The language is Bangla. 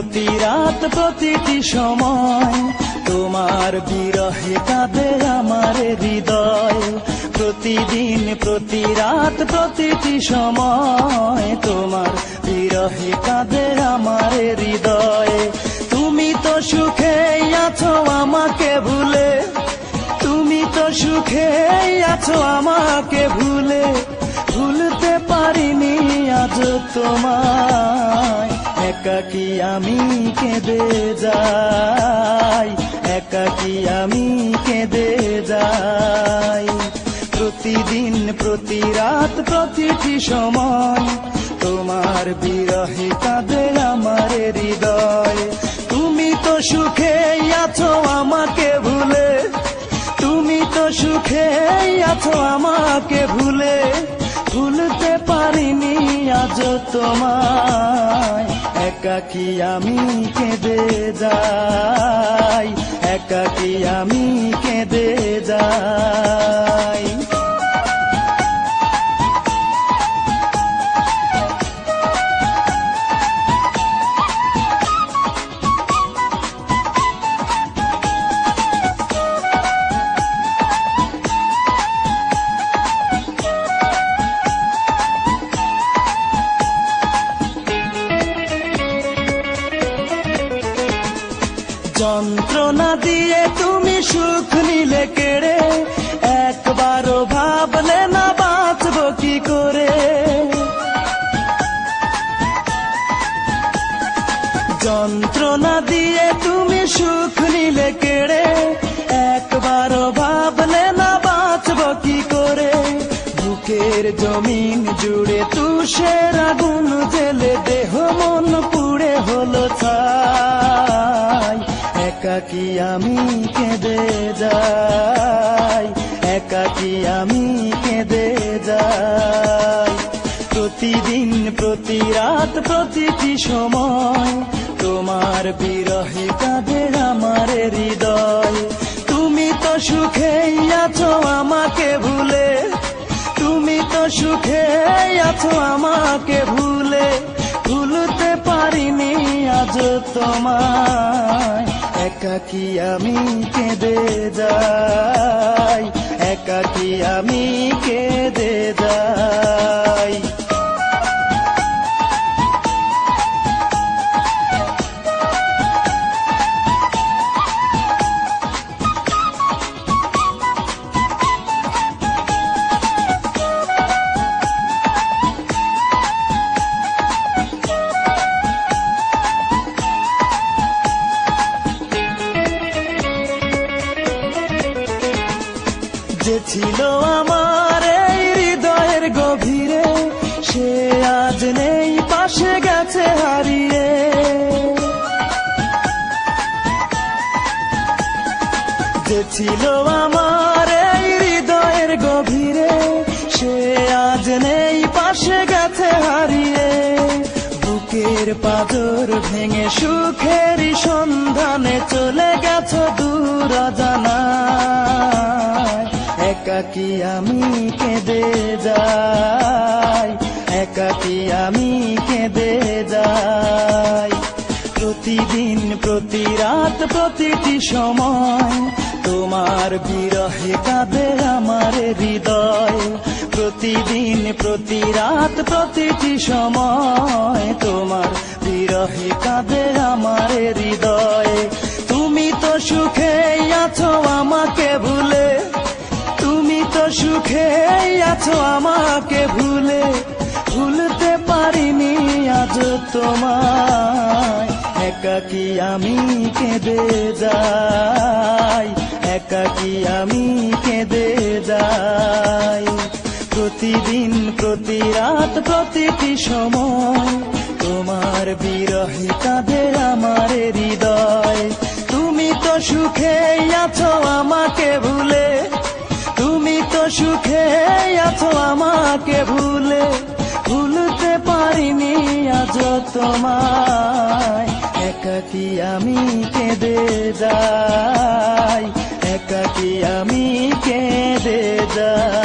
প্রতি রাত প্রতিটি সময় তোমার বিরহে কাঁদে আমার হৃদয়। প্রতিদিন প্রতি রাত প্রতিটি সময় তোমার বিরহে কাঁদে আমার হৃদয়। তুমি তো সুখে আছো আমাকে ভুলে, তুমি তো সুখে আছো আমাকে ভুলে, ভুলতে পারিনি আজ তোমায়। একাকী আমি কেঁদে যাই, একাকী আমি কেঁদে যাই। প্রতিদিন প্রতি রাত প্রতিটি সময় তোমার বিরহে কাঁদে আমার হৃদয়। তুমি তো সুখে আছো আমাকে ভুলে, তুমি তো সুখে আছো আমাকে ভুলে, ভুলতে পারিনি আজ তোমায়। একাকী আমি কেঁদে যাই, একাকী আমি কেঁদে যাই। যন্ত্রণা দিয়ে তুমি সুখ নিলে কেড়ে, একবারও ভাবলে না বাঁচবো কি করে। যন্ত্রণা দিয়ে তুমি সুখ নিলে কেড়ে, একবারও ভাবলে না বাঁচবো কি করে। বুকের জমিন জুড়ে তুষের আগুন জেলে দেহ মন পুড়ে হলো ছাই। একাকী আমি কেঁদে যাই, একাকী আমি কেঁদে যাই। প্রতিদিন প্রতি রাত প্রতিটি সময় তোমার বিরহে কাঁদে আমার হৃদয়। তুমি তো সুখে আছো আমাকে ভুলে, তুমি তো সুখে আছো আমাকে ভুলে, ভুলতে পারিনি আজ তোমায়। একাকী আমি কেঁদে যাই, একাকী আমি কেঁদে যাই। যে ছিল আমার এই হৃদয়ের গভীরে, সে আজ নেই পাশে গেছে হারিয়ে। যে ছিল আমার এই হৃদয়ের গভীরে, সে আজ নেই পাশে গেছে হারিয়ে। বুকের পাঁজর ভেঙে সুখেরই সন্ধানে চলে গেছো দূর অজানায়। একাকী আমি কেঁদে যাই, একাকী আমি কেঁদে যাই। প্রতিদিন প্রতি রাত প্রতিটি সময় তোমার বিরহে কাঁদে আমার হৃদয়। প্রতিদিন প্রতি রাত প্রতিটি সময় তোমার বিরহে কাঁদে আমার হৃদয়। তুমি তো সুখে আছো আমাকে ভুলে, তুমি তো সুখে আছো আমাকে ভুলে, ভুলতে পারিনি আজ তোমায়। একাকী আমি কেঁদে যাই, একাকী আমি কেঁদে যাই। প্রতিদিন প্রতি রাত প্রতিটি সময় তোমার বিরহে কাঁদে আমার হৃদয়। তুমি তো সুখে আছো আমাকে ভুলে, তুমি তো সুখে আছো আমাকে ভুলে, ভুলতে পারিনি আজ তোমায়। একাকী আমি কেঁদে যাই, একাকী আমি কেঁদে যাই।